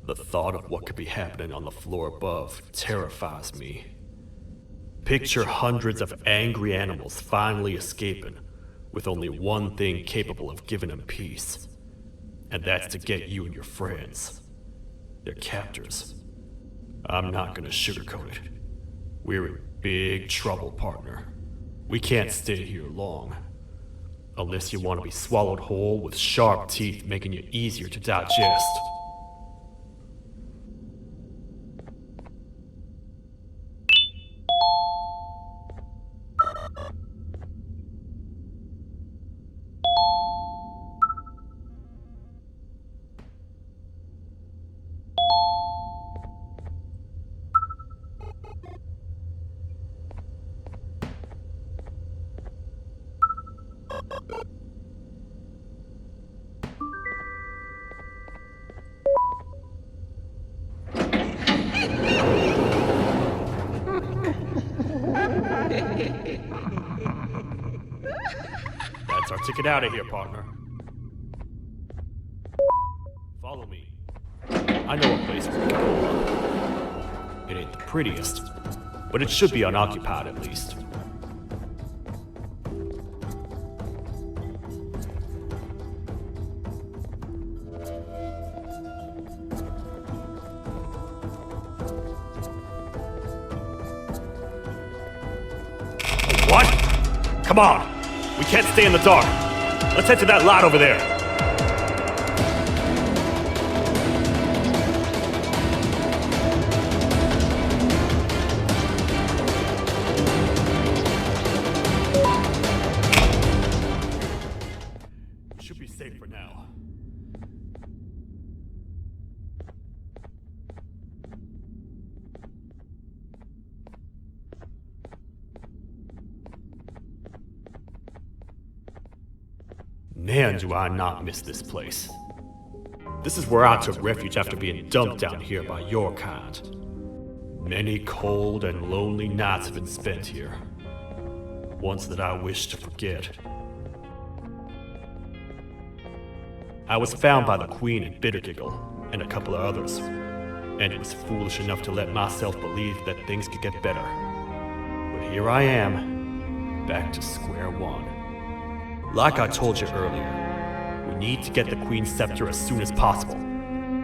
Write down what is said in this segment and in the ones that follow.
The thought of what could be happening on the floor above terrifies me. Picture hundreds of angry animals finally escaping, with only one thing capable of giving them peace. And that's to get you and your friends. Their captors. I'm not gonna sugarcoat it. We're in big trouble, partner. We can't stay here long. Unless you want to be swallowed whole with sharp teeth making you easier to digest. That's our ticket out of here, partner. Follow me. I know a place where we can go. It ain't the prettiest, but it should be unoccupied at least. What? Come on! We can't stay in the dark. Let's head to that lot over there. We should be safe for now. Man, do I not miss this place. This is where I took refuge after being dumped down here by your kind. Many cold and lonely nights have been spent here. Ones that I wish to forget. I was found by the Queen and Bittergiggle, and a couple of others, and was foolish enough to let myself believe that things could get better. But here I am, back to square one. Like I told you earlier, we need to get the Queen's scepter as soon as possible.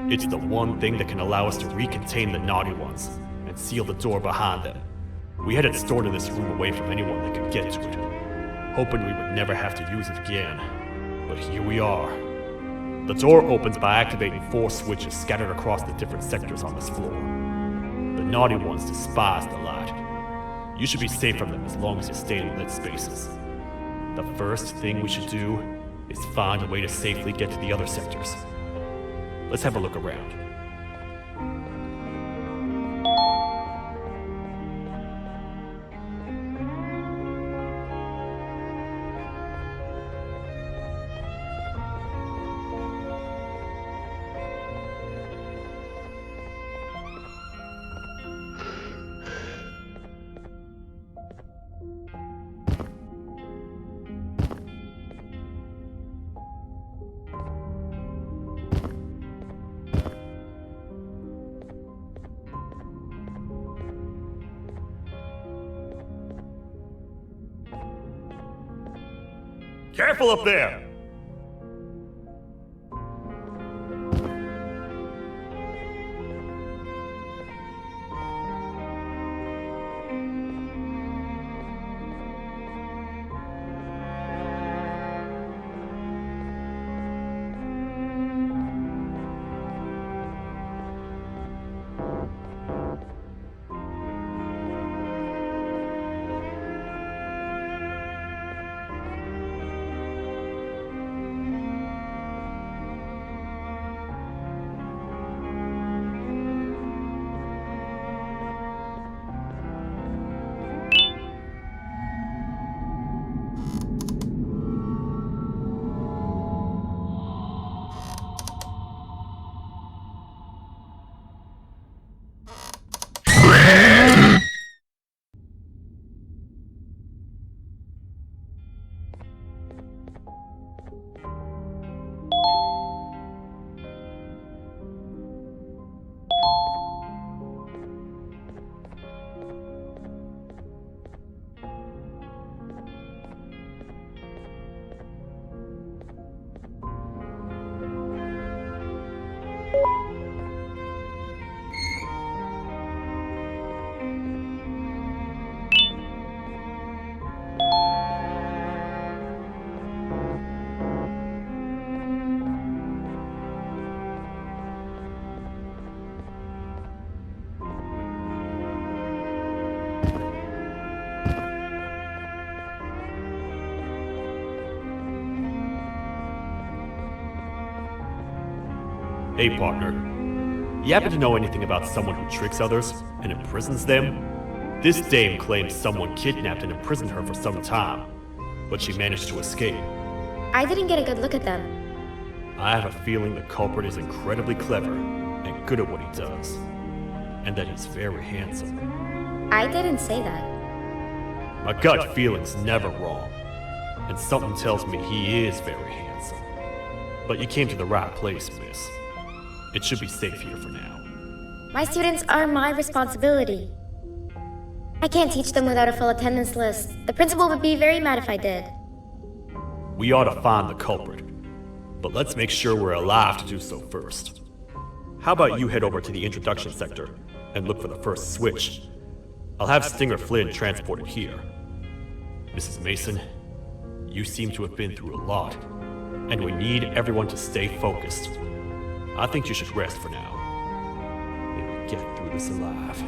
It's the one thing that can allow us to recontain the naughty ones and seal the door behind them. We had it stored in this room away from anyone that could get to it, hoping we would never have to use it again. But here we are. The door opens by activating 4 switches scattered across the different sectors on this floor. The naughty ones despise the light. You should be safe from them as long as you stay in lit spaces. The first thing we should do is find a way to safely get to the other sectors. Let's have a look around. Careful up there! Hey, partner. You happen to know anything about someone who tricks others and imprisons them? This dame claims someone kidnapped and imprisoned her for some time, but she managed to escape. I didn't get a good look at them. I have a feeling the culprit is incredibly clever and good at what he does, and that he's very handsome. I didn't say that. My gut feeling's never wrong, and something tells me he is very handsome. But you came to the right place, miss. It should be safe here for now. My students are my responsibility. I can't teach them without a full attendance list. The principal would be very mad if I did. We ought to find the culprit, but let's make sure we're alive to do so first. How about you head over to the introduction sector and look for the first switch? I'll have Stinger Flynn transported here. Mrs. Mason, you seem to have been through a lot, and we need everyone to stay focused. I think you should rest for now. May we get through this alive.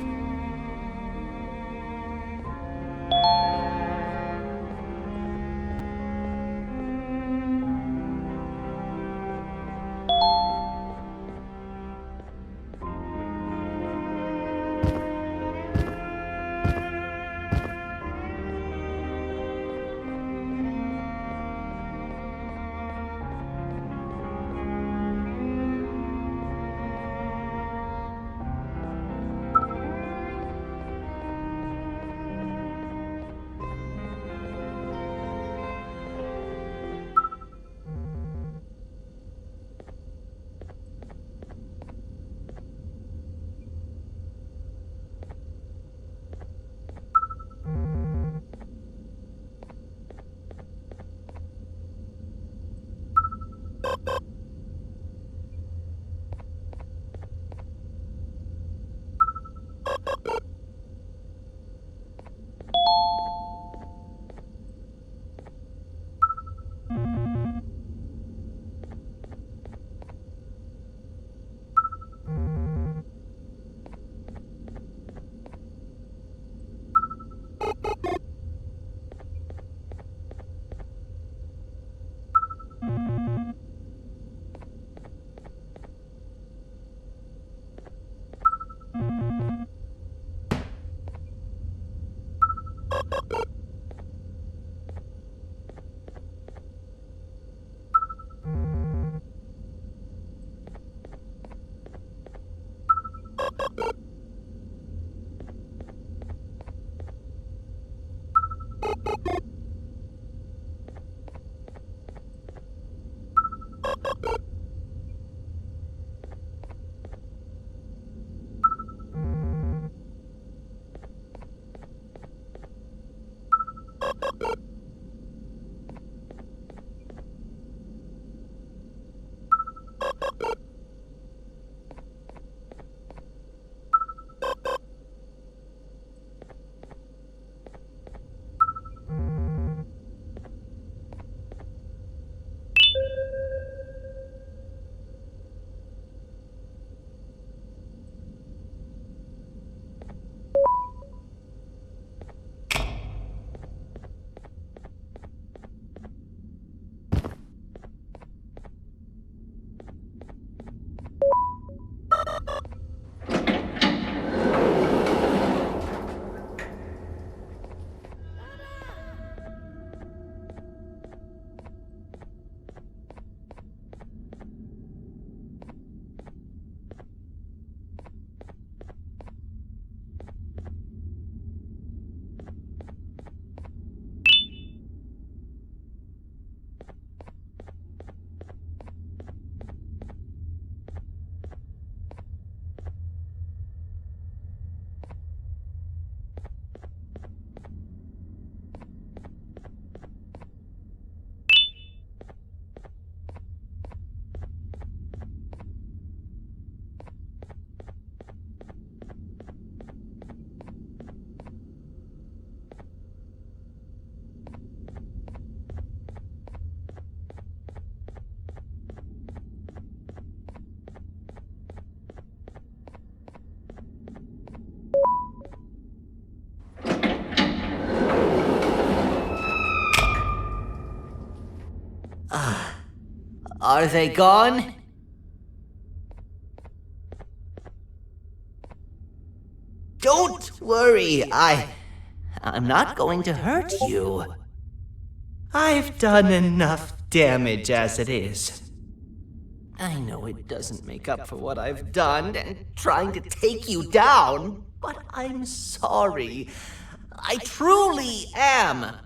Are they gone? Don't worry, I'm not going to hurt you. I've done enough damage as it is. I know it doesn't make up for what I've done and trying to take you down, but I'm sorry. I truly am.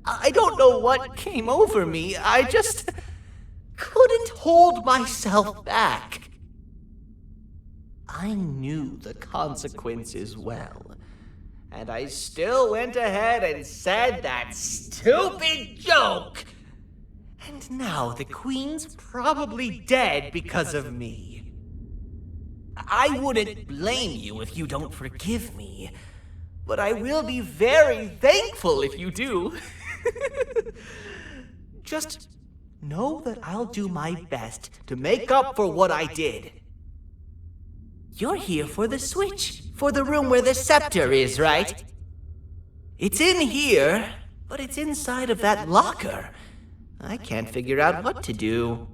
I don't know what came over me. I just couldn't hold myself back. I knew the consequences well, and I still went ahead and said that stupid joke. And now the Queen's probably dead because of me. I wouldn't blame you if you don't forgive me, but I will be very thankful if you do. Just know that I'll do my best to make up for what I did. You're here for the switch, for the room where the scepter is, right? It's in here, but it's inside of that locker. I can't figure out what to do.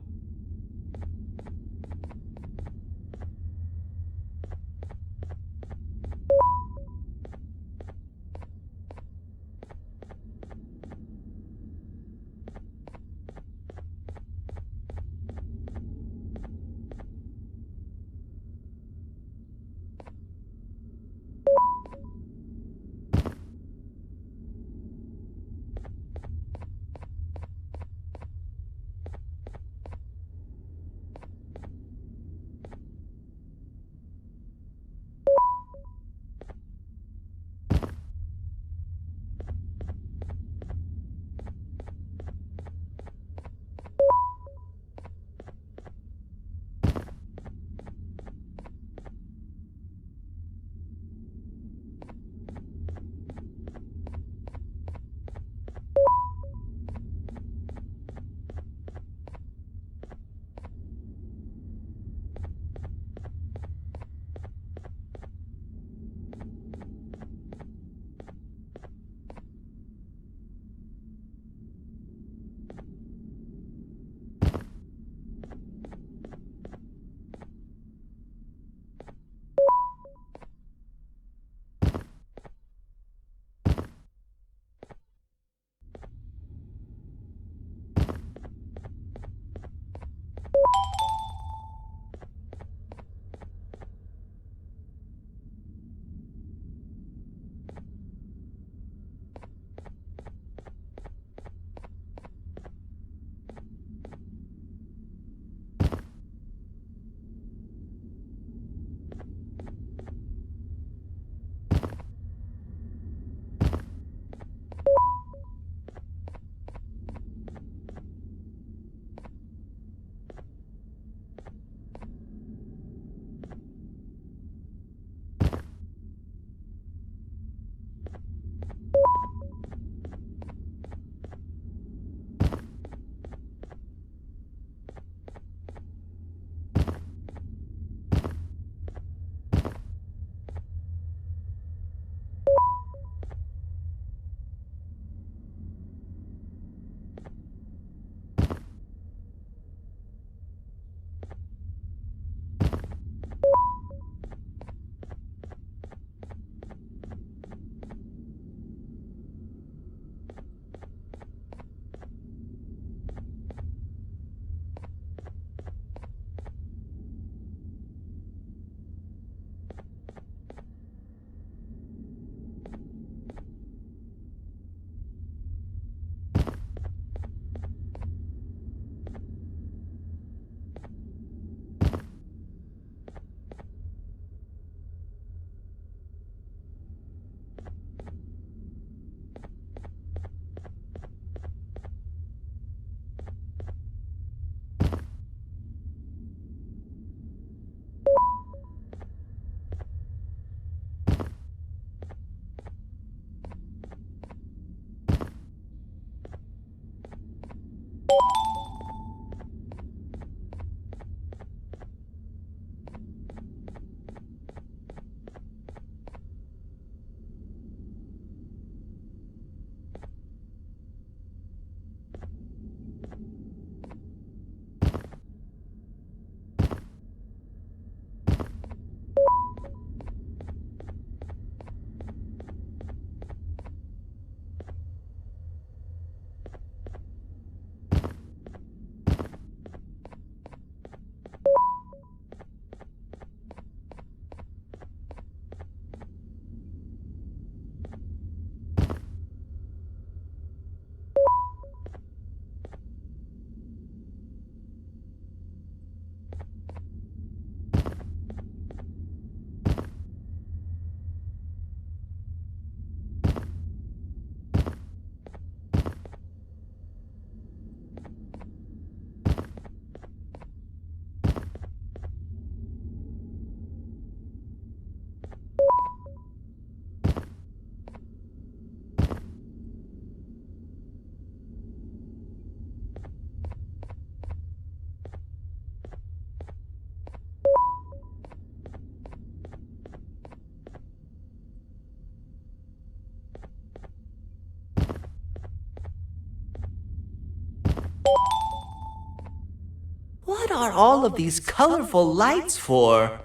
What are all of these colorful lights for?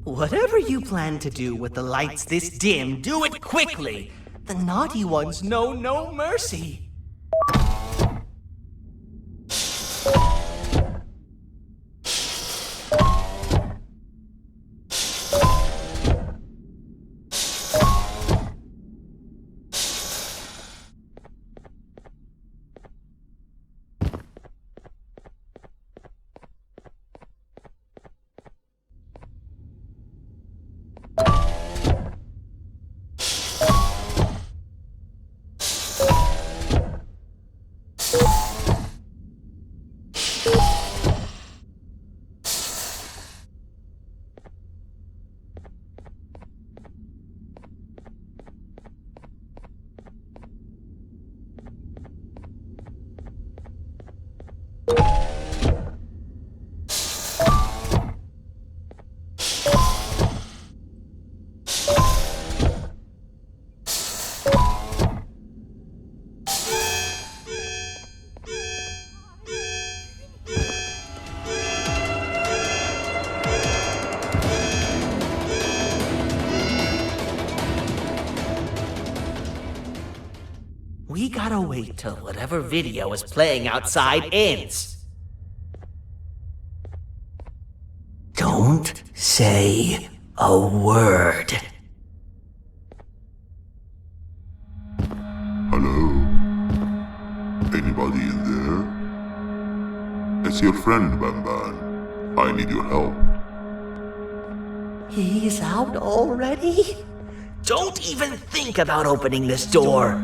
Whatever you plan to do with the lights this dim, do it quickly! The naughty ones know no mercy! We gotta wait till whatever video is playing outside ends. Don't say a word. Hello? Anybody in there? It's your friend, Banban. I need your help. He's out already? Don't even think about opening this door.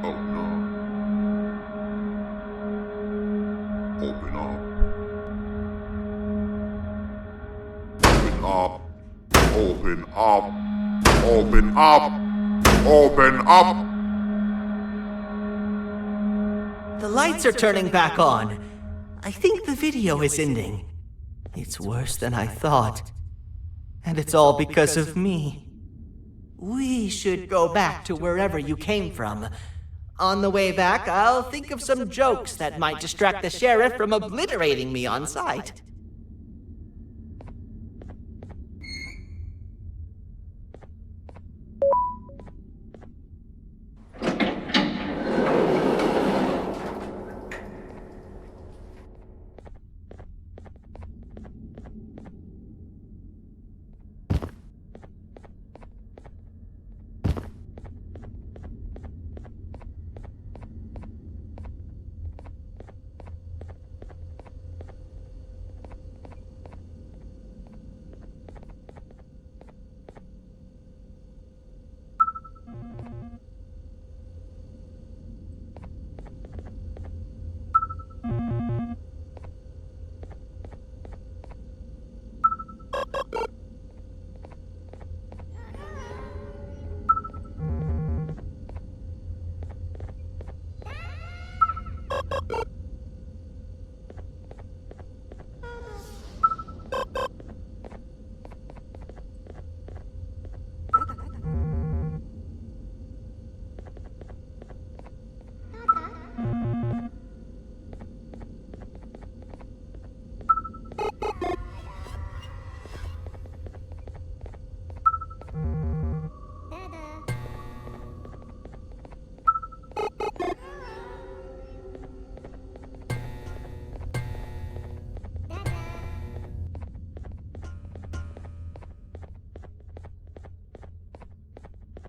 Oh no. Open up. Open up. Open up. Open up. The lights are turning back on. I think the video is ending. It's worse than I thought. And it's all because of me. We should go back to wherever you came from. On the way back, I'll think of some jokes that might distract the sheriff from obliterating me on sight.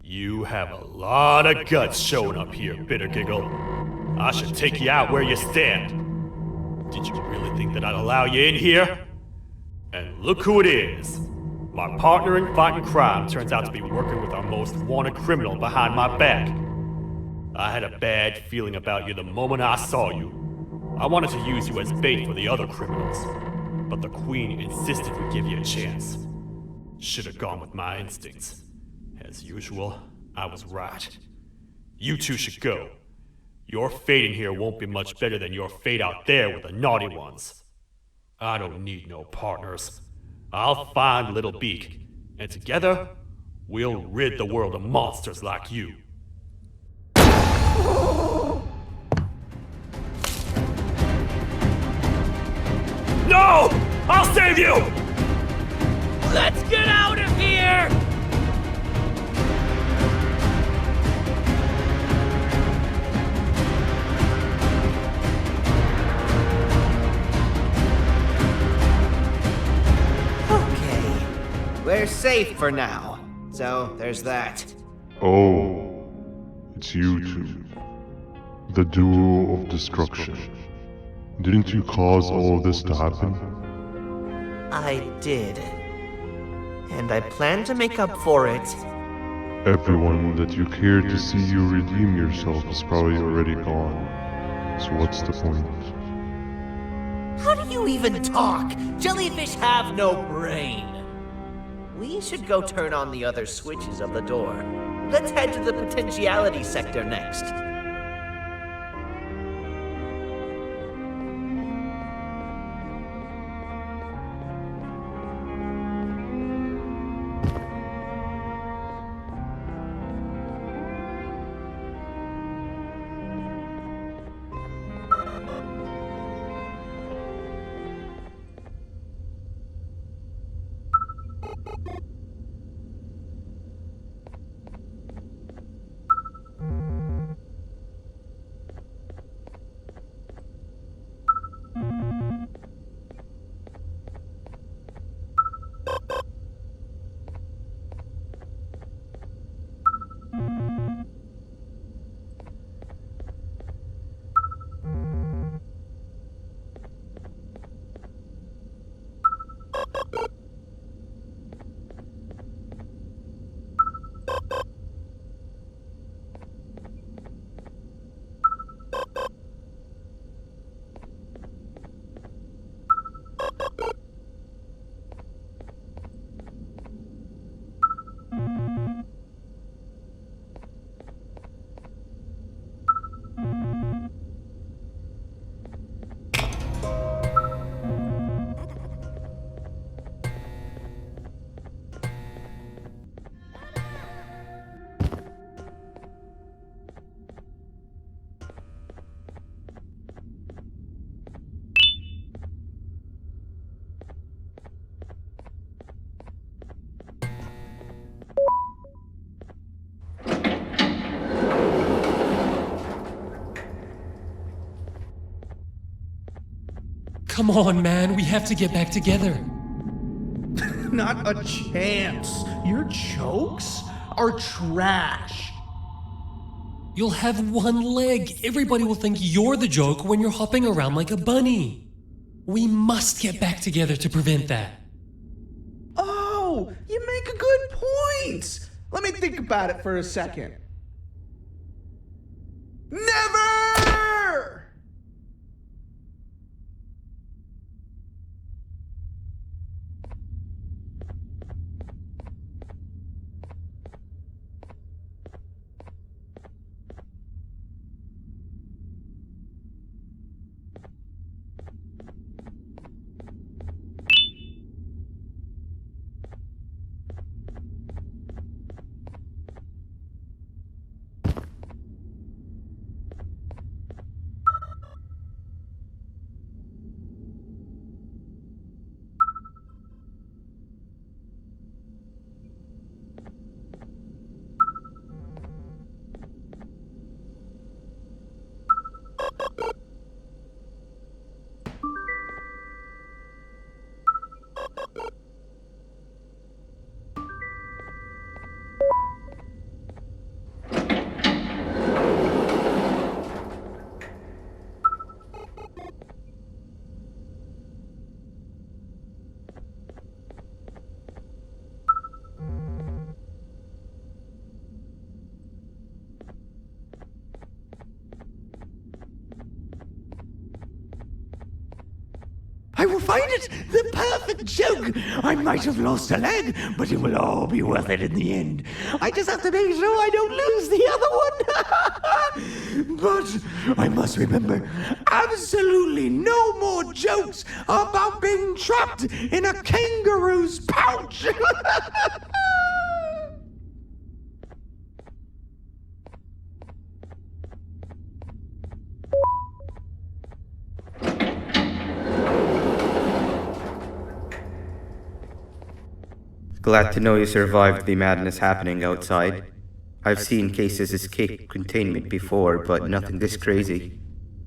You have a lot of guts showing up here, Bitter Giggle. I should take you out where you stand. Did you really think that I'd allow you in here? And look who it is. My partner in fighting crime turns out to be working with our most wanted criminal behind my back. I had a bad feeling about you the moment I saw you. I wanted to use you as bait for the other criminals, but the Queen insisted we give you a chance. Should have gone with my instincts. As usual, I was right. You two should go. Your fate in here won't be much better than your fate out there with the naughty ones. I don't need no partners. I'll find Little Beak, and together, we'll rid the world of monsters like you. No! I'll save you! Let's get out of here! Okay, we're safe for now. So, there's that. Oh, it's you two. The duo of destruction. Didn't you cause all of this to happen? I did. And I plan to make up for it. Everyone that you cared to see you redeem yourself is probably already gone. So what's the point? How do you even talk? Jellyfish have no brain. We should go turn on the other switches of the door. Let's head to the potentiality sector next. Come on, man, we have to get back together. Not a chance. Your jokes are trash. You'll have one leg. Everybody will think you're the joke when you're hopping around like a bunny. We must get back together to prevent that. Oh, you make a good point. Let me think about it for a second. Never! will find it the perfect joke. I might have lost a leg, but it will all be worth it in the end. I just have to make sure I don't lose the other one. But I must remember absolutely no more jokes about being trapped in a kangaroo's pouch. Glad to know you survived the madness happening outside. I've seen cases escape containment before, but nothing this crazy.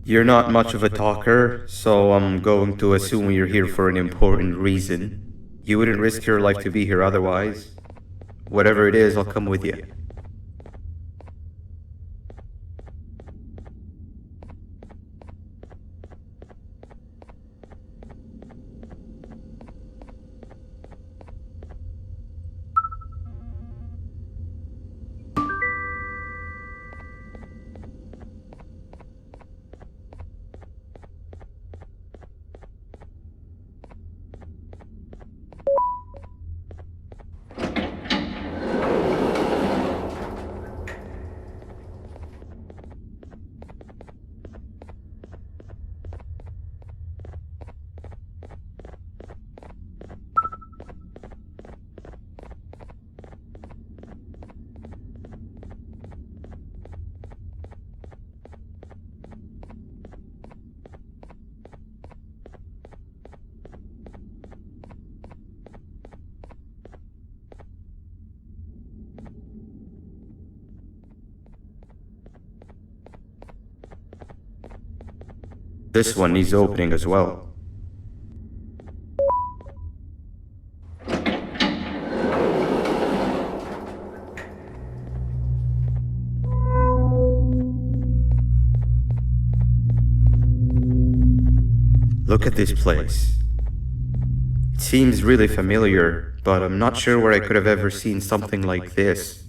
You're not much of a talker, so I'm going to assume you're here for an important reason. You wouldn't risk your life to be here otherwise. Whatever it is, I'll come with you. This one needs opening as well. Look at this place. It seems really familiar, but I'm not sure where I could have ever seen something like this.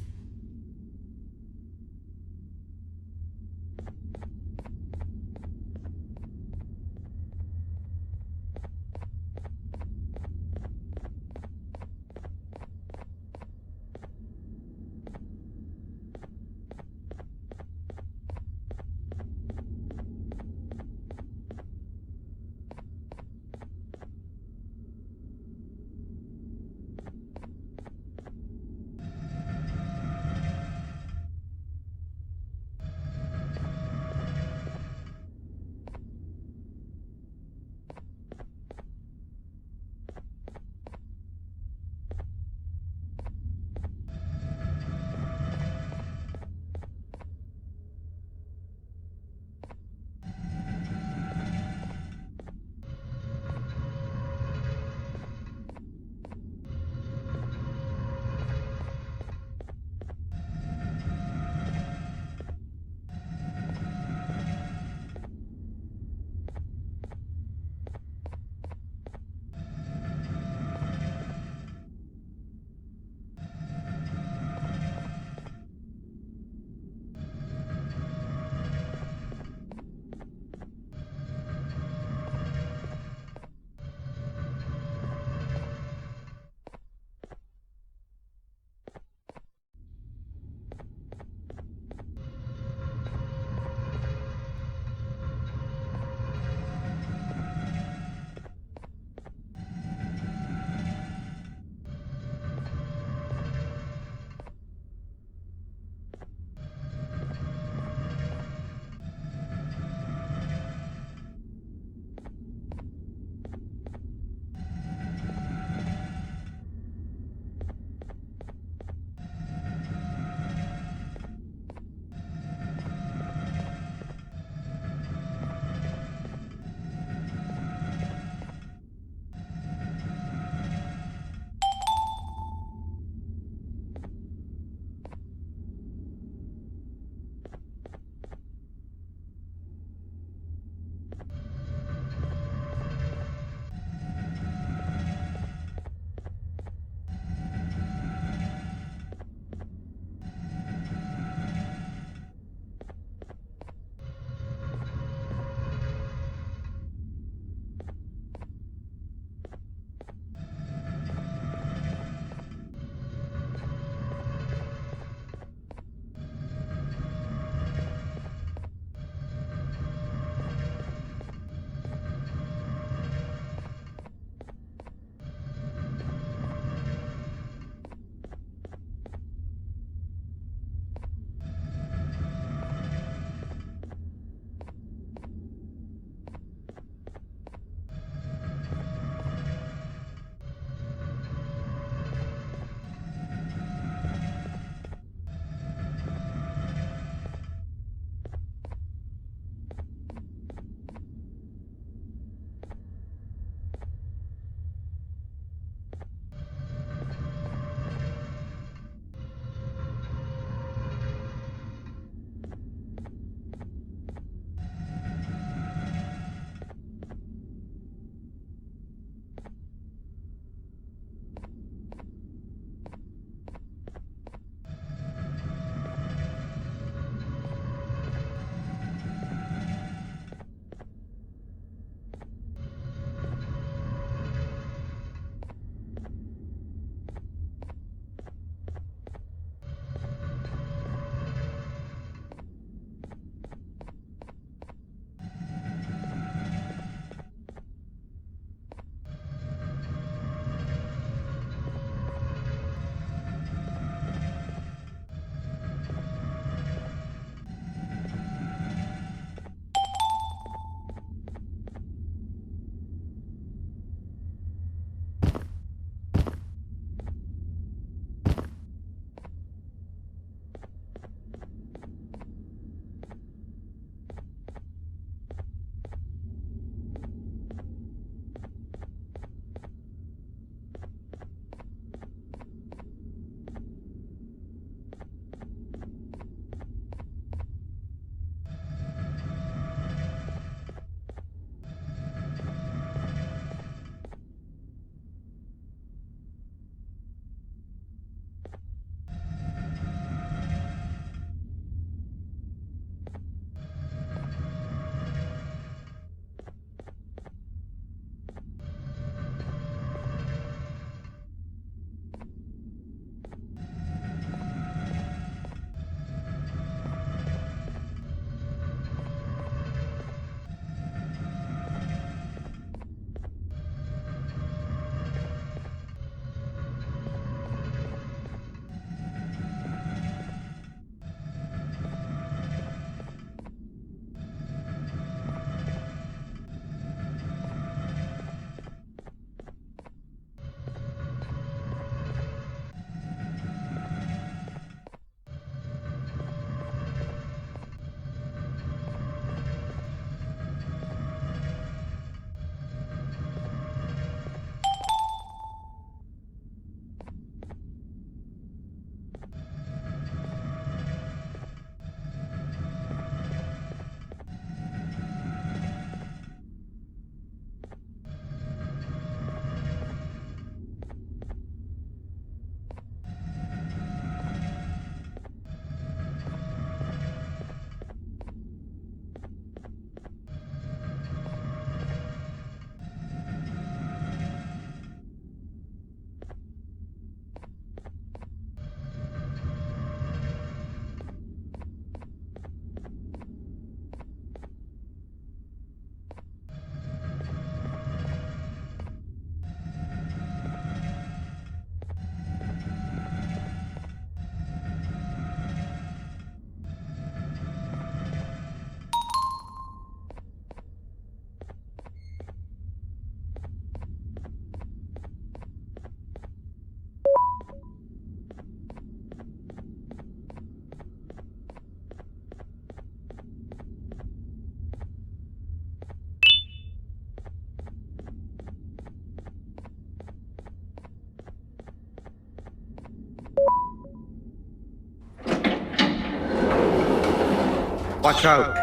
Watch out!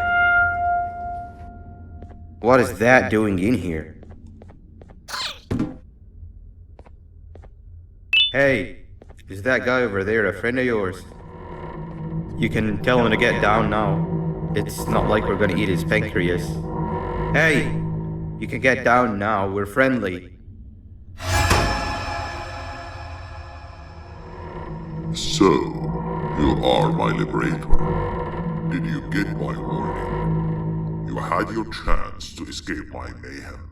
What is that doing in here? Hey, is that guy over there a friend of yours? You can tell him to get down now. It's not like we're gonna eat his pancreas. Hey, you can get down now, we're friendly. So, you are my liberator. Did you get my warning? You had your chance to escape my mayhem.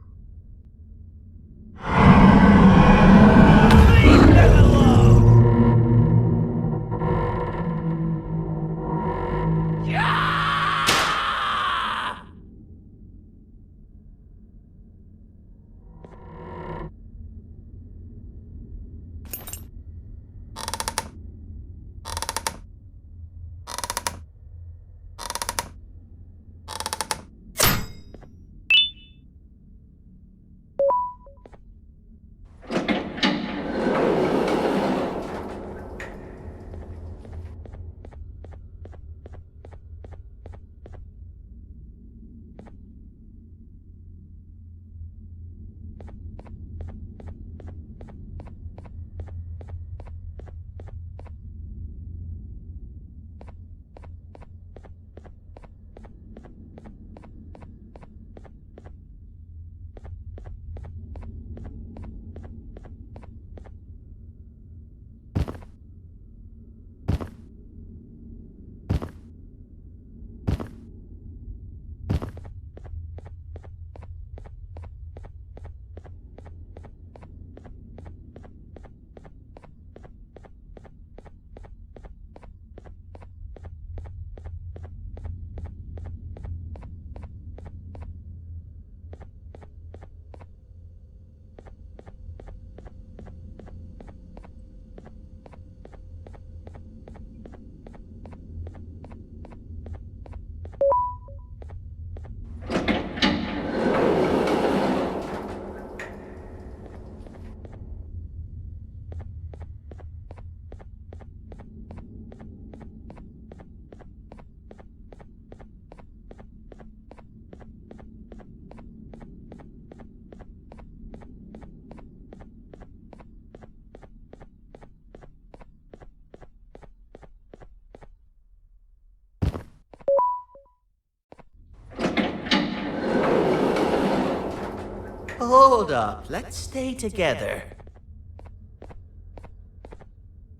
Hold up, let's stay together.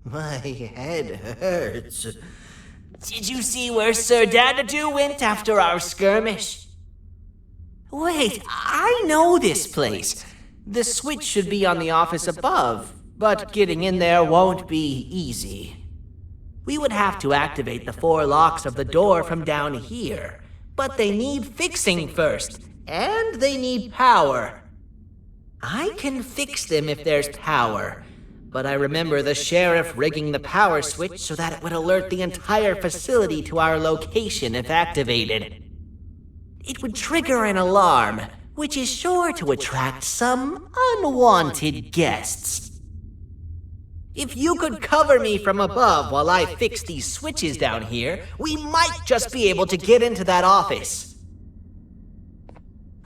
My head hurts. Did you see where Sir Dadadoo went after our skirmish? Wait, I know this place. The switch should be on the office above, but getting in there won't be easy. We would have to activate the 4 locks of the door from down here, but they need fixing first, and they need power. I can fix them if there's power, but I remember the sheriff rigging the power switch so that it would alert the entire facility to our location if activated. It would trigger an alarm, which is sure to attract some unwanted guests. If you could cover me from above while I fix these switches down here, we might just be able to get into that office.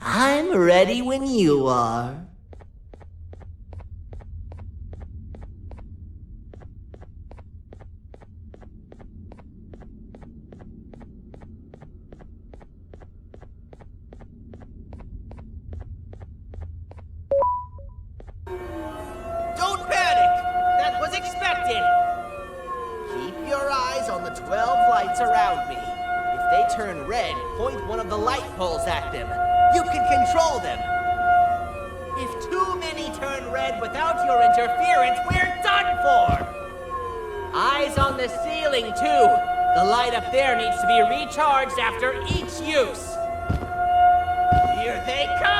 I'm ready when you are. Don't panic! That was expected! Keep your eyes on the 12 lights around me. If they turn red, point one of the light poles at them. You can control them. If too many turn red without your interference, we're done for! Eyes on the ceiling, too. The light up there needs to be recharged after each use. Here they come!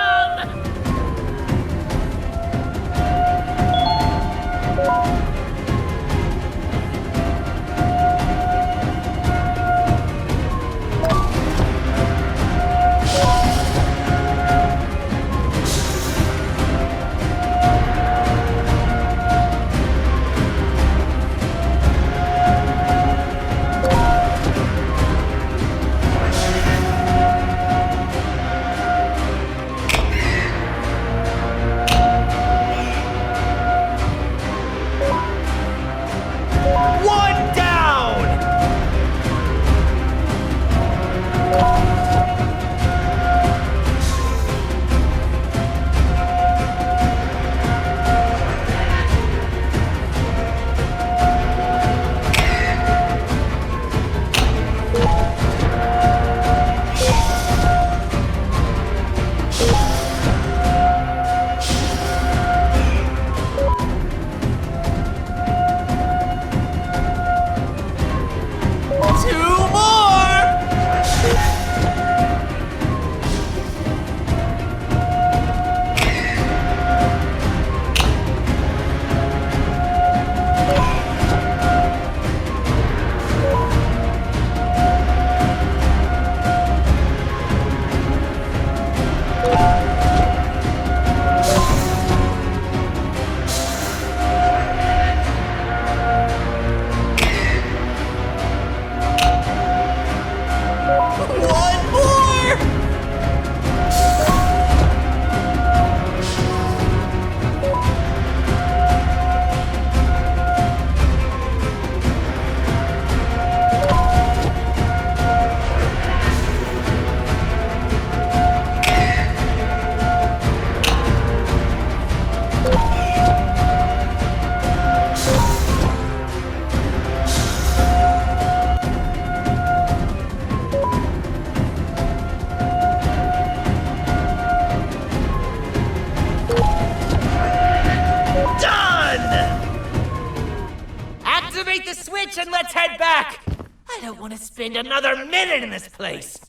Activate the switch and let's head back! I don't want to spend another minute in this place!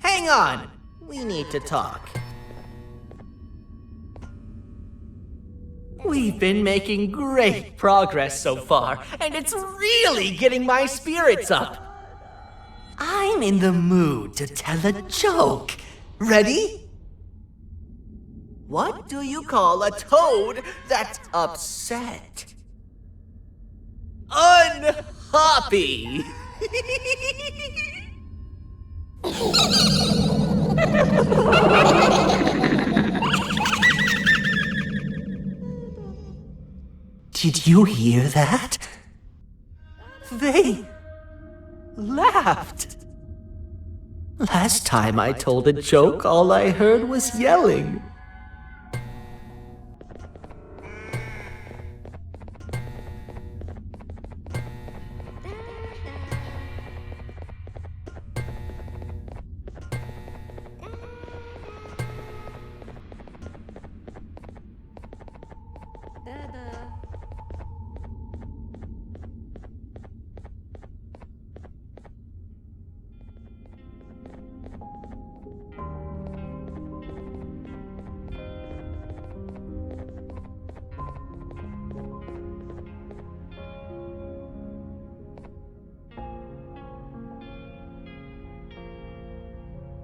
Hang on! We need to talk. We've been making great progress so far, and it's really getting my spirits up. I'm in the mood to tell a joke. Ready? What do you call a toad that's upset? Unhappy! Did you hear that? They laughed. Last time I told a joke, all I heard was yelling.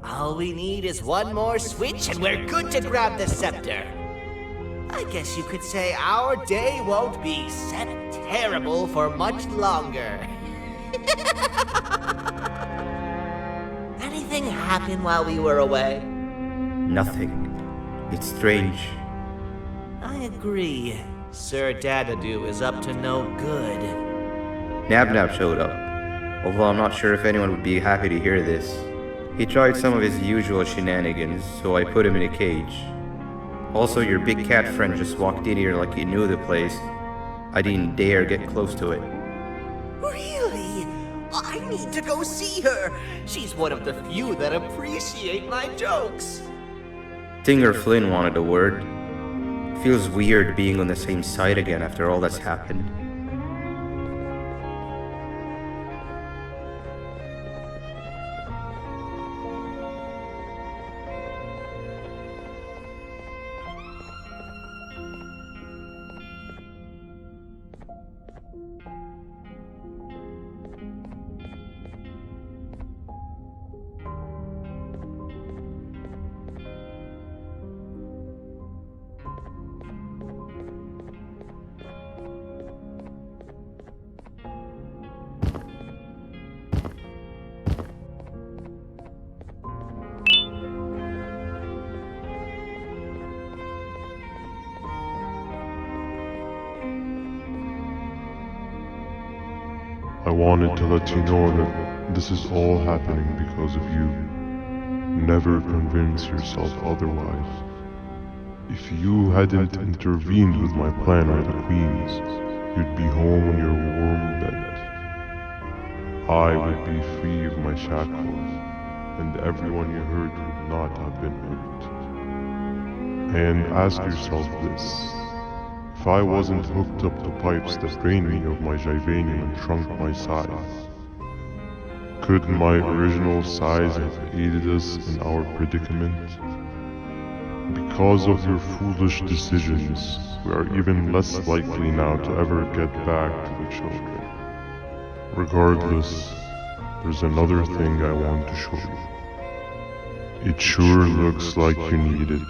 All we need is one more switch and we're good to grab the scepter. I guess you could say our day won't be terrible for much longer. Anything happen while we were away? Nothing. It's strange. I agree. Sir Dadadoo is up to no good. Nabnab showed up, although I'm not sure if anyone would be happy to hear this. He tried some of his usual shenanigans, so I put him in a cage. Also, your big cat friend just walked in here like he knew the place. I didn't dare get close to it. Really? I need to go see her. She's one of the few that appreciate my jokes. Tinger Flynn wanted a word. Feels weird being on the same side again after all that's happened. I wanted to let you know that this is all happening because of you. Never convince yourself otherwise. If you hadn't intervened with my plan with the queens, you'd be home in your warm bed. I would be free of my shackles, and everyone you hurt would not have been hurt. And ask yourself this. If I wasn't hooked up to pipes that drained me of my Jivanium and shrunk my size, could my original size have aided us in our predicament? Because of your foolish decisions, we are even less likely now to ever get back to the children. Regardless, there's another thing I want to show you. It sure looks like you need it.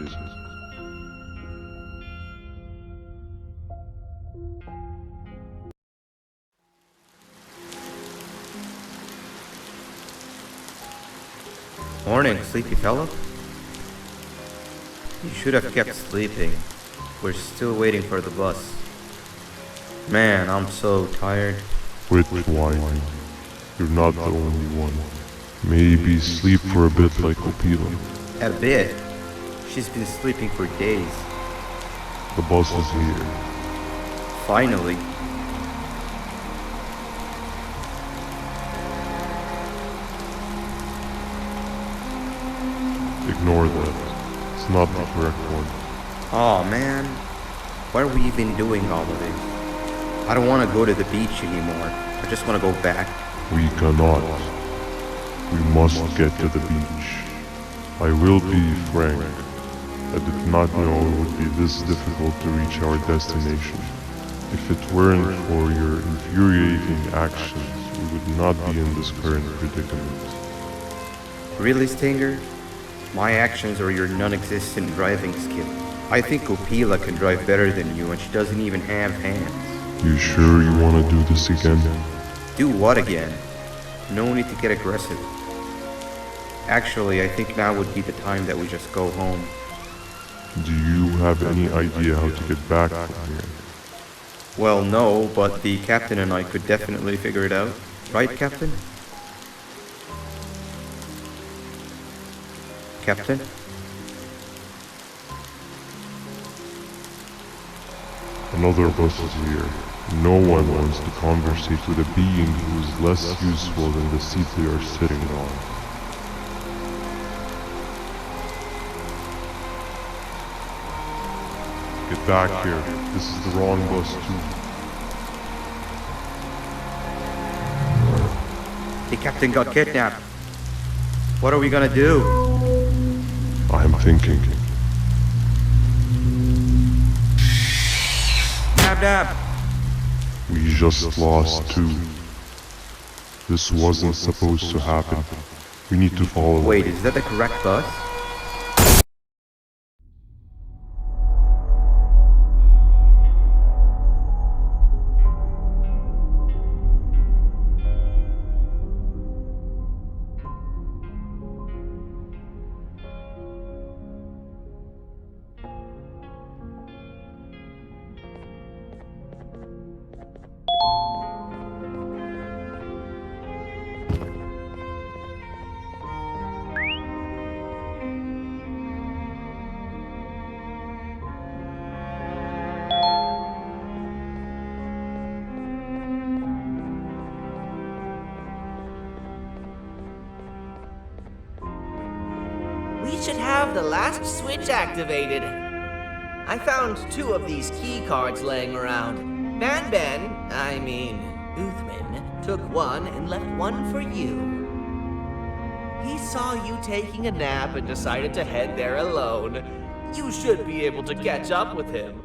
Morning, sleepy fellow. You should have kept sleeping. We're still waiting for the bus. Man, I'm so tired. Quit whining. You're not the only one. Maybe sleep for a bit like Opila. A bit? She's been sleeping for days. The bus is here. Finally. Ignore that. It's not the correct one. Aw, man. What are we even doing all of this? I don't want to go to the beach anymore. I just want to go back. We cannot. We must get to the beach. I will be frank. I did not know it would be this difficult to reach our destination. If it weren't for your infuriating actions, we would not be in this current predicament. Really, Stinger? My actions are your non-existent driving skill. I think Opila can drive better than you, and she doesn't even have hands. You sure you want to do this again? Do what again? No need to get aggressive. Actually, I think now would be the time that we just go home. Do you have any idea how to get back from here? Well, no, but the captain and I could definitely figure it out. Right, Captain? Captain? Another bus is here. No one wants to conversate with a being who is less useful than the seat they are sitting on. Get back here. This is the wrong bus too. The captain got kidnapped. What are we gonna do? I'm thinking. Nabnab! We just lost two. This wasn't supposed to happen. We need to follow. Wait, is that the correct bus? We should have the last switch activated. I found 2 of these key cards laying around. Banban, Uthman, took one and left one for you. He saw you taking a nap and decided to head there alone. You should be able to catch up with him.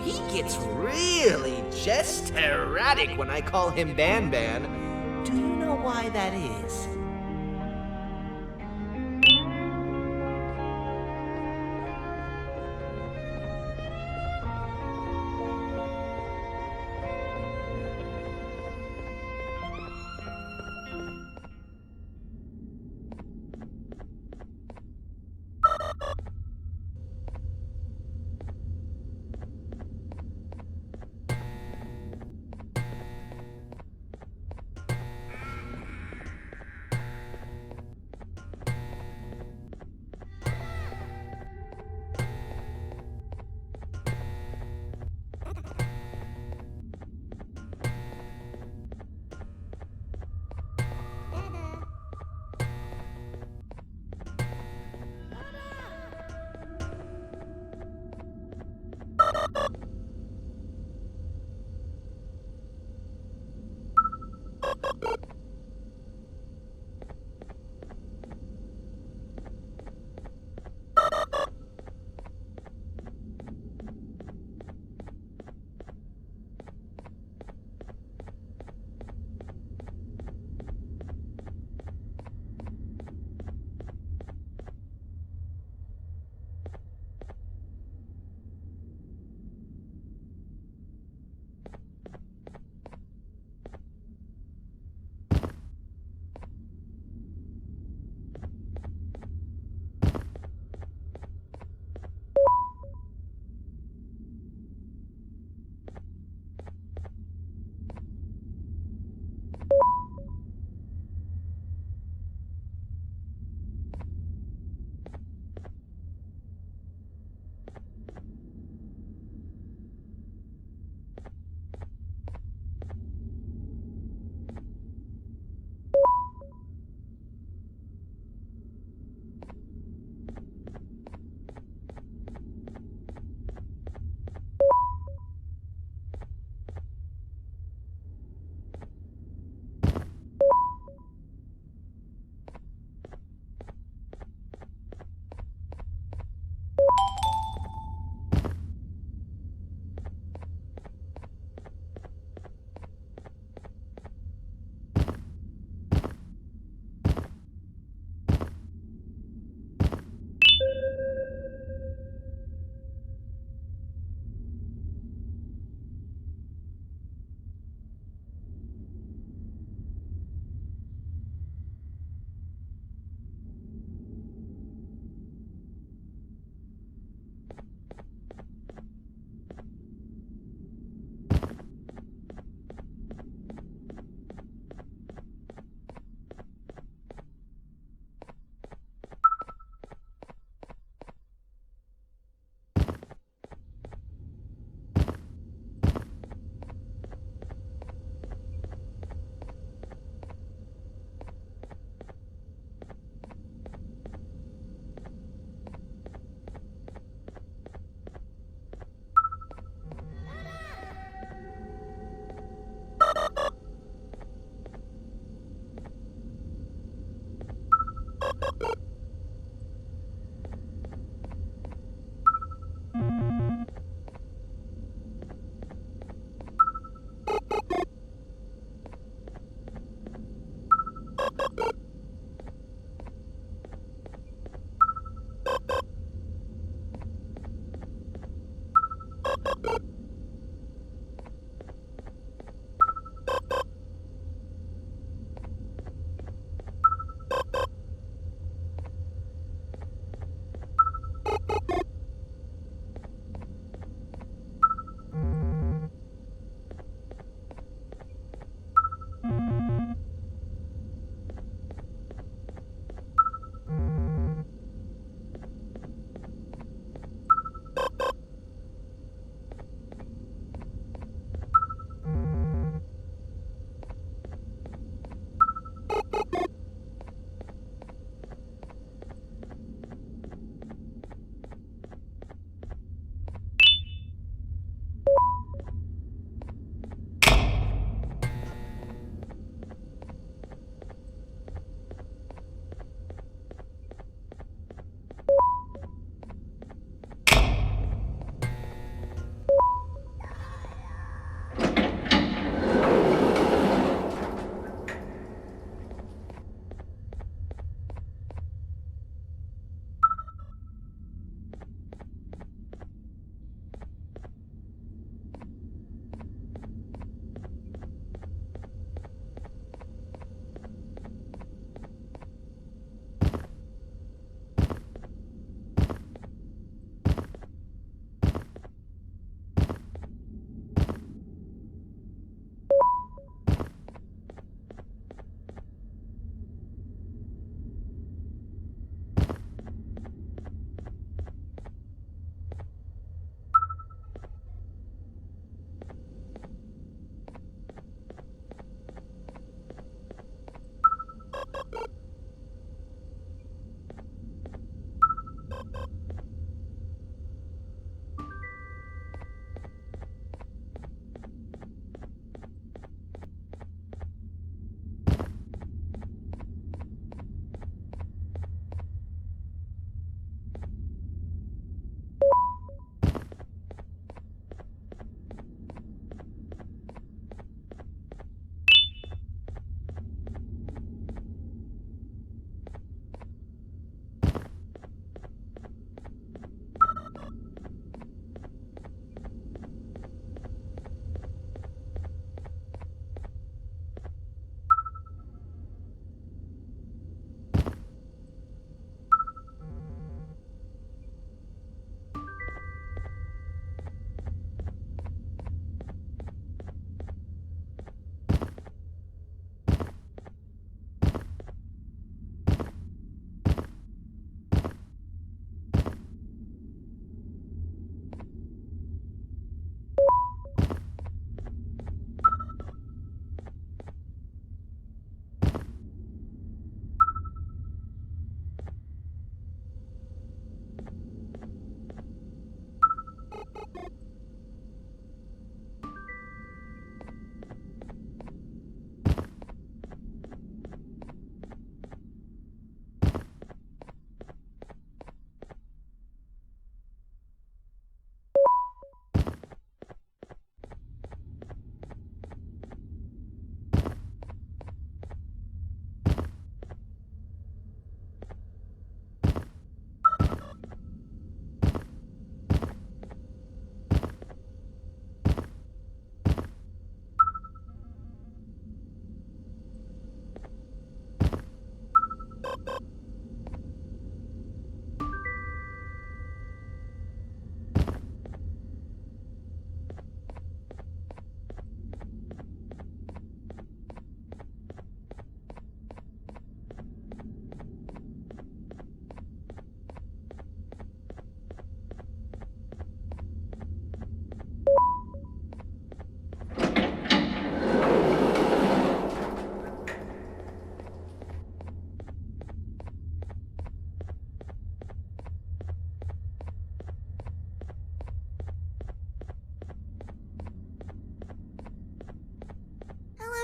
He gets really just erratic when I call him Banban. Do you know why that is?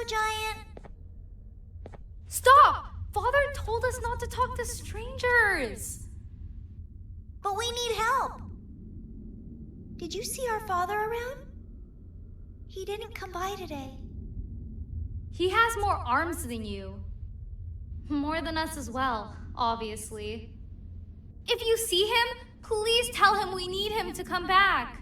giant. Stop! Father told us not to talk to strangers. But we need help. Did you see our father around? He didn't come by today. He has more arms than you. More than us as well, obviously. If you see him, please tell him we need him to come back.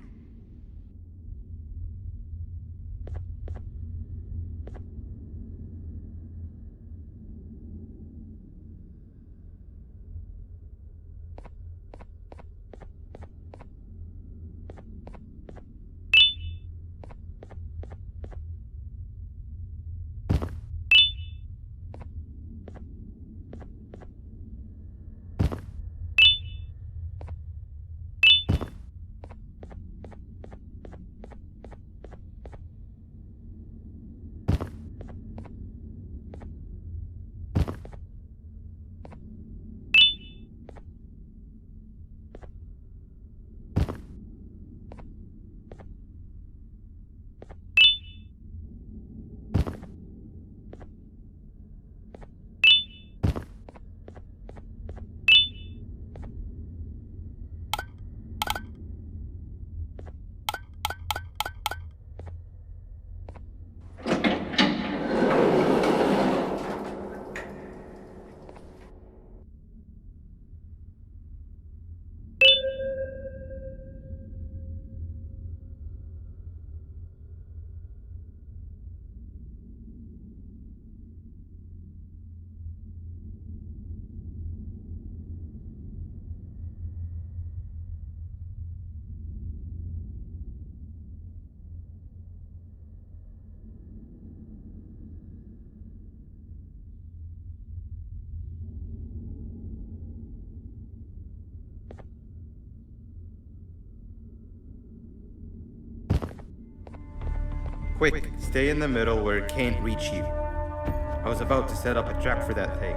Quick, stay in the middle where it can't reach you. I was about to set up a trap for that thing,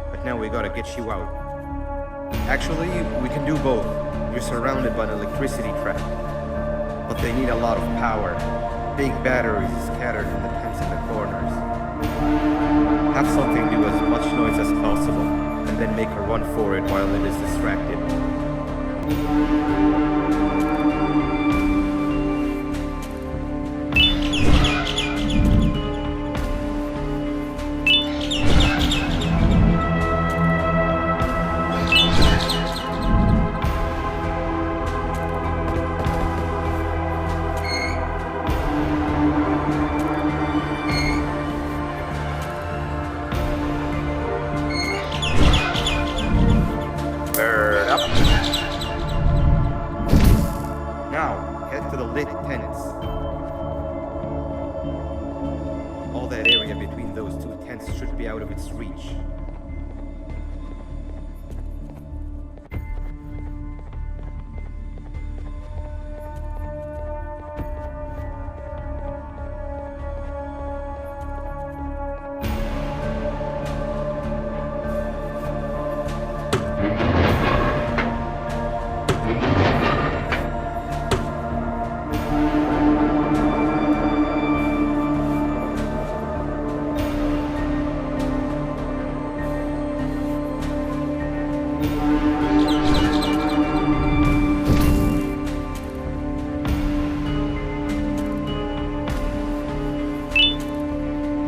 but now we gotta get you out. Actually, we can do both. You're surrounded by an electricity trap, but they need a lot of power. Big batteries scattered in the tents in the corners. Have something do as much noise as possible, and then make her run for it while it is distracted. Now, head to the lit tents. All that area between those two tents should be out of its reach.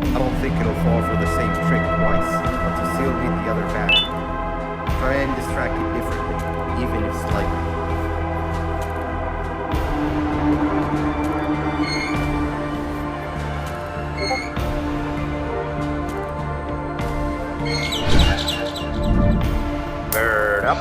I don't think it'll fall for the same trick twice, but you still need the other battery. Try and distract it differently, even if slightly. Bird up.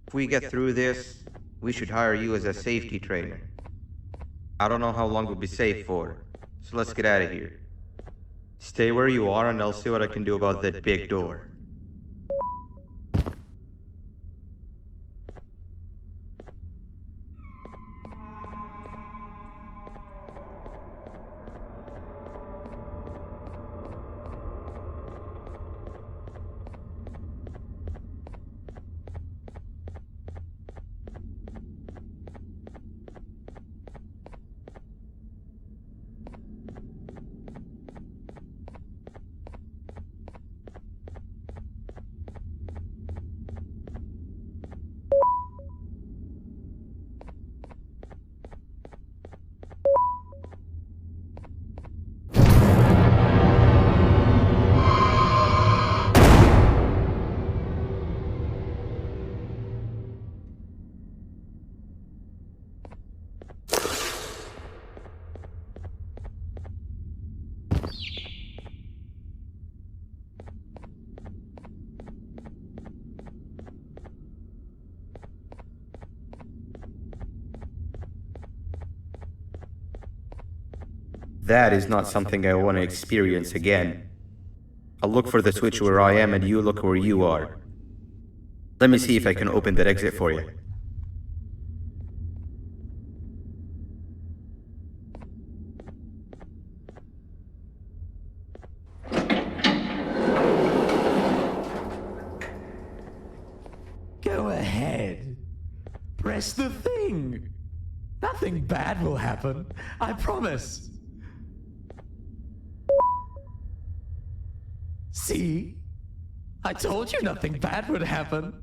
If we get through this, we should hire you as a safety trainer. I don't know how long we'll be safe for, so let's get out of here. Stay where you are and I'll see what I can do about that big door. That is not something I want to experience again. I'll look for the switch where I am and you look where you are. Let me see if I can open that exit for you. Go ahead. Press the thing. Nothing bad will happen. I promise. See? I told you nothing bad would happen.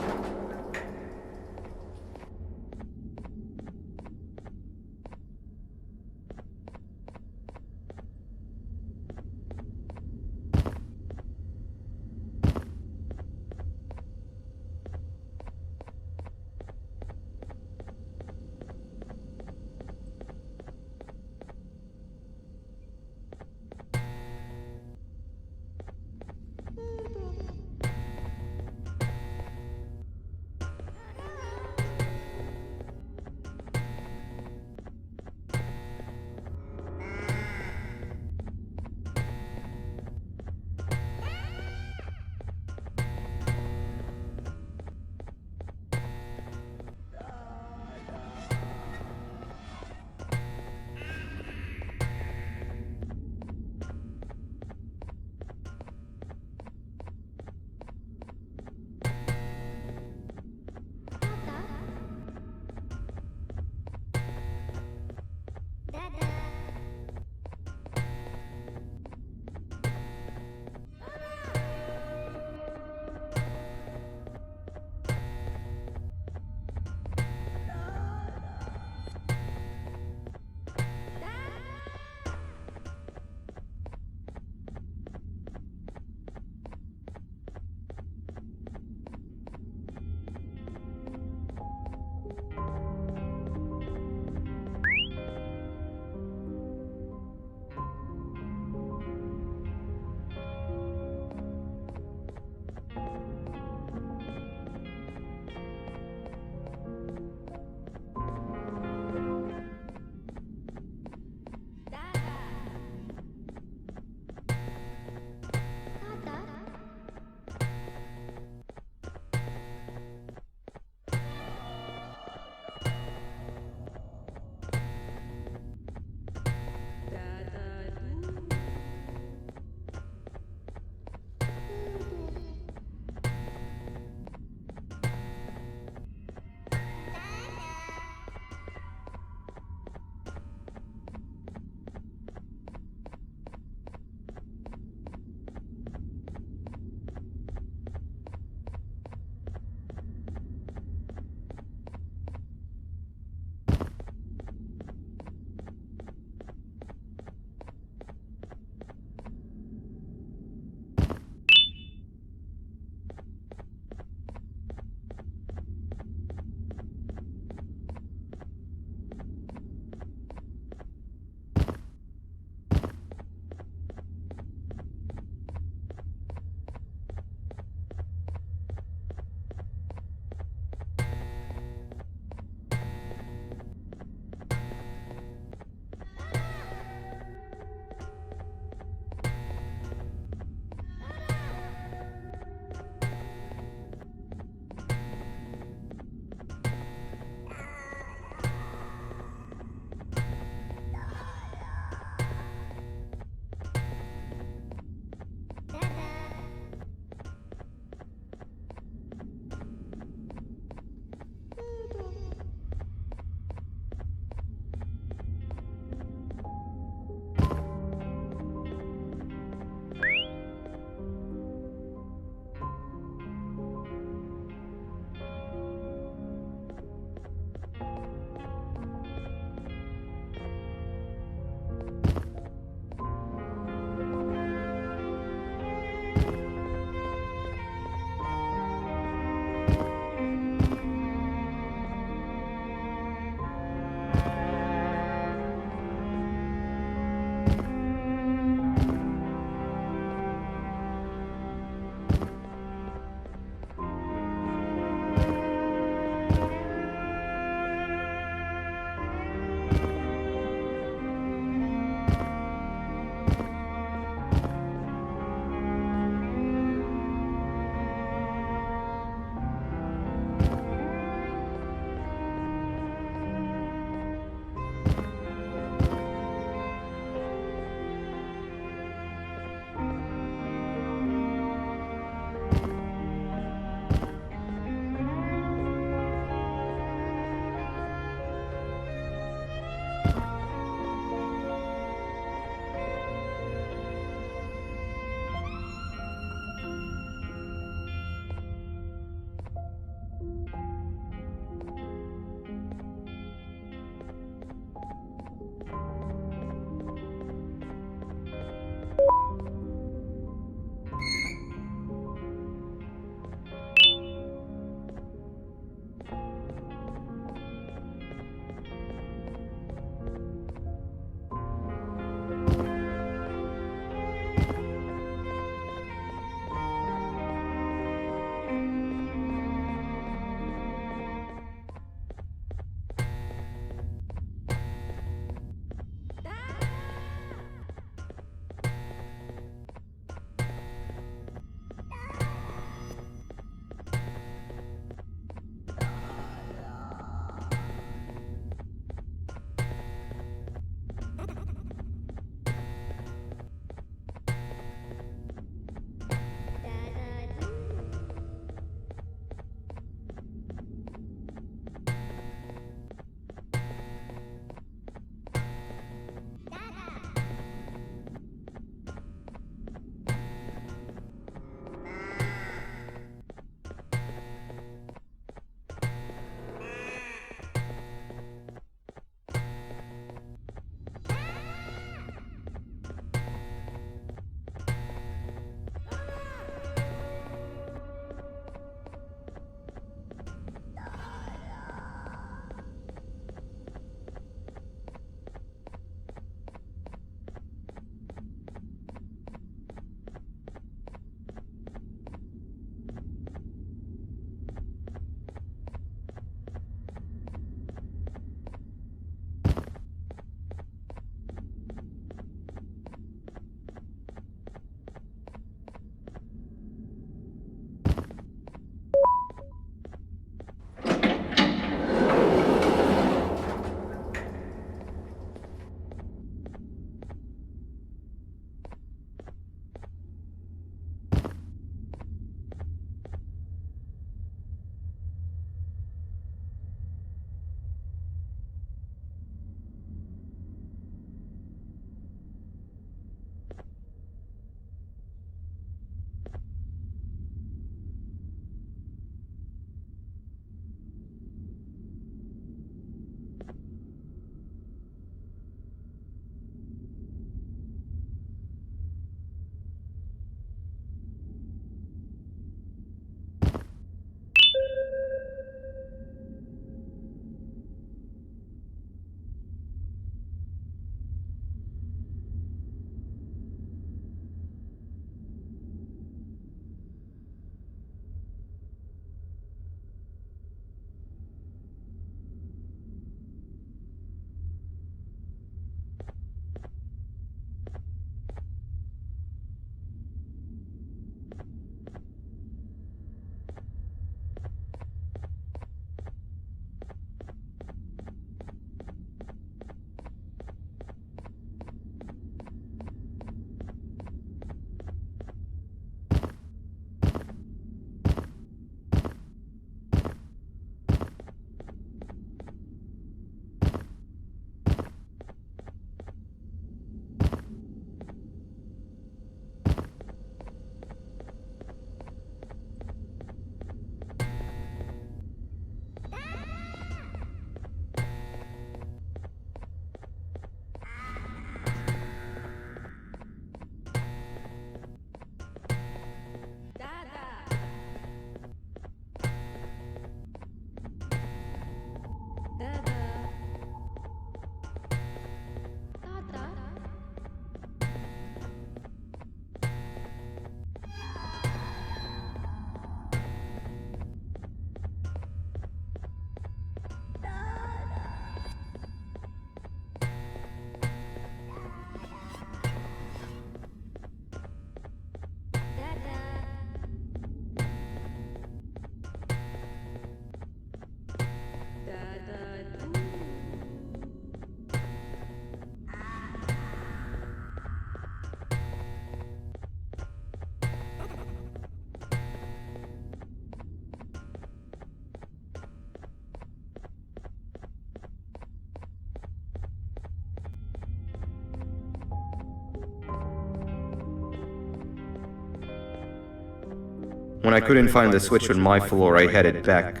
When I couldn't find the switch on my floor, I headed back.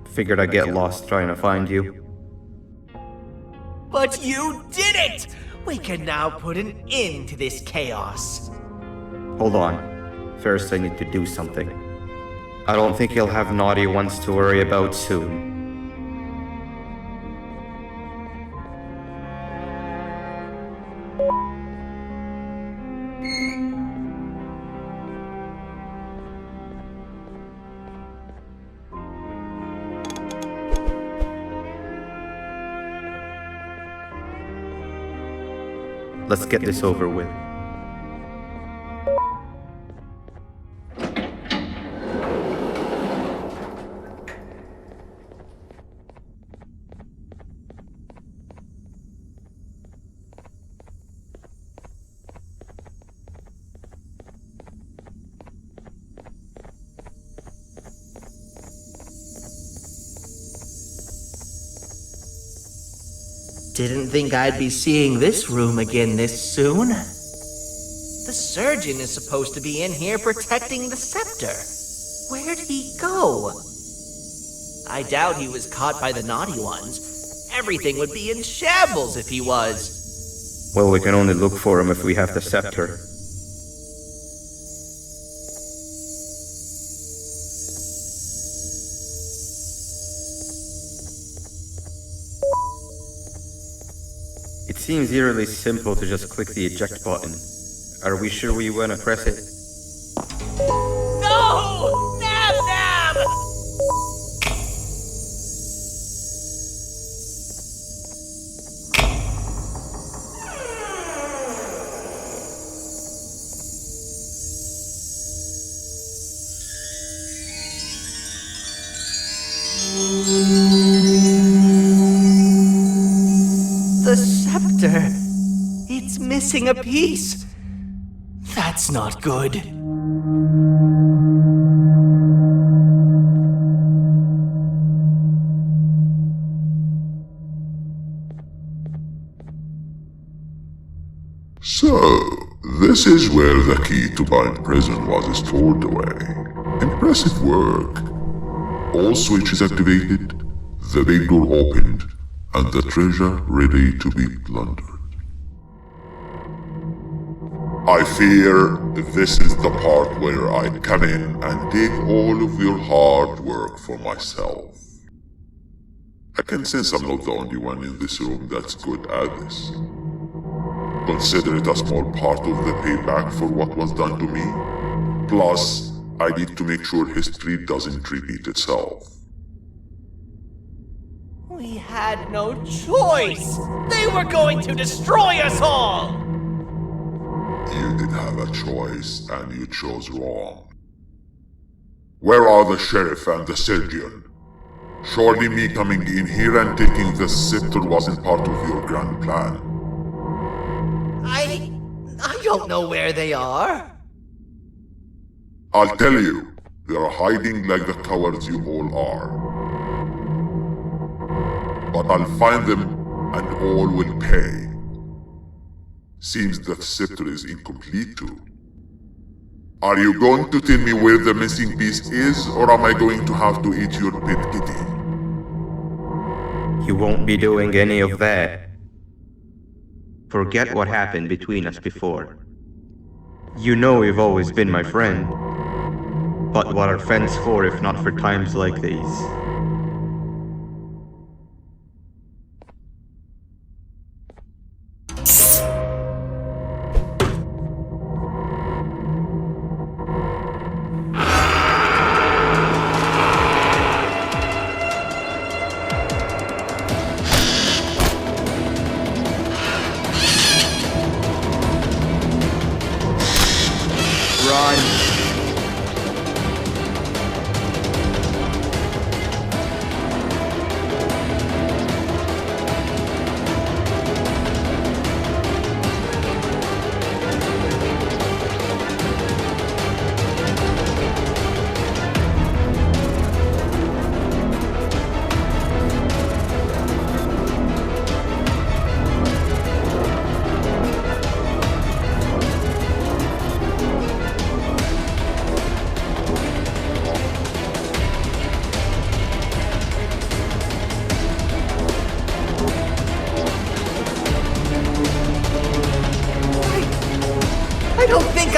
Figured I'd get lost trying to find you. But you did it! We can now put an end to this chaos. Hold on. First, I need to do something. I don't think he'll have naughty ones to worry about soon. Let's get this over with. Didn't think I'd be seeing this room again this soon. The surgeon is supposed to be in here protecting the scepter. Where'd he go? I doubt he was caught by the naughty ones. Everything would be in shambles if he was. Well, we can only look for him if we have the scepter. It seems eerily simple to just click the eject button. Are we sure we want to press it? No! Nabnab! The scepter. It's missing a piece. That's not good. So, this is where the key to Bind Prison was stored away. Impressive work. All switches activated, the big door opened, and the treasure ready to be plundered. I fear this is the part where I come in and take all of your hard work for myself. I can sense I'm not the only one in this room that's good at this. Consider it a small part of the payback for what was done to me. Plus, I need to make sure history doesn't repeat itself. We had no choice! They were going to destroy us all! You did have a choice, and you chose wrong. Where are the sheriff and the surgeon? Surely me coming in here and taking the scepter wasn't part of your grand plan. I don't know where they are. I'll tell you, they are hiding like the cowards you all are. But I'll find them, and all will pay. Seems that scepter is incomplete too. Are you going to tell me where the missing piece is, or am I going to have to eat your pet kitty? You won't be doing any of that. Forget what happened between us before. You know you've always been my friend. But what are friends for if not for times like these?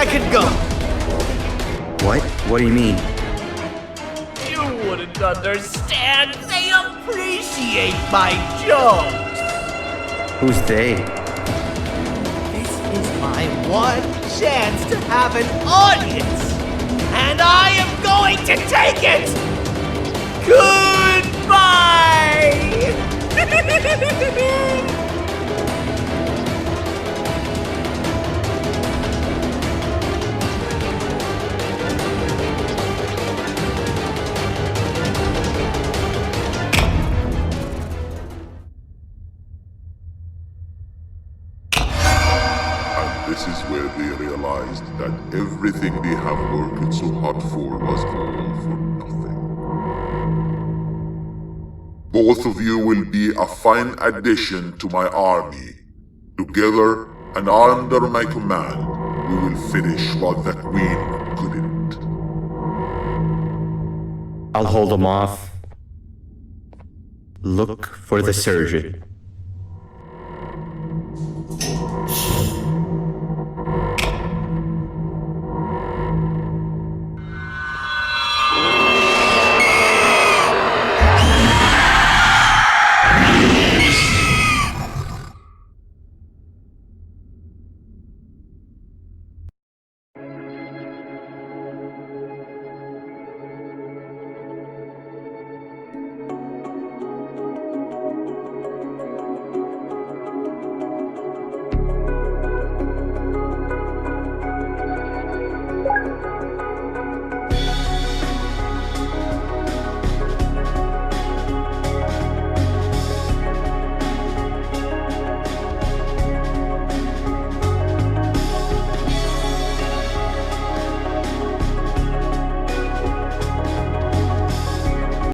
I can go. What? What do you mean? You wouldn't understand. They appreciate my jokes. Who's they? This is my one chance to have an audience. And I am going to take it. Goodbye. This is where they realized that everything they have worked so hard for was all for nothing. Both of you will be a fine addition to my army. Together and under my command, we will finish what the Queen couldn't. I'll hold them off. Look for the surgeon.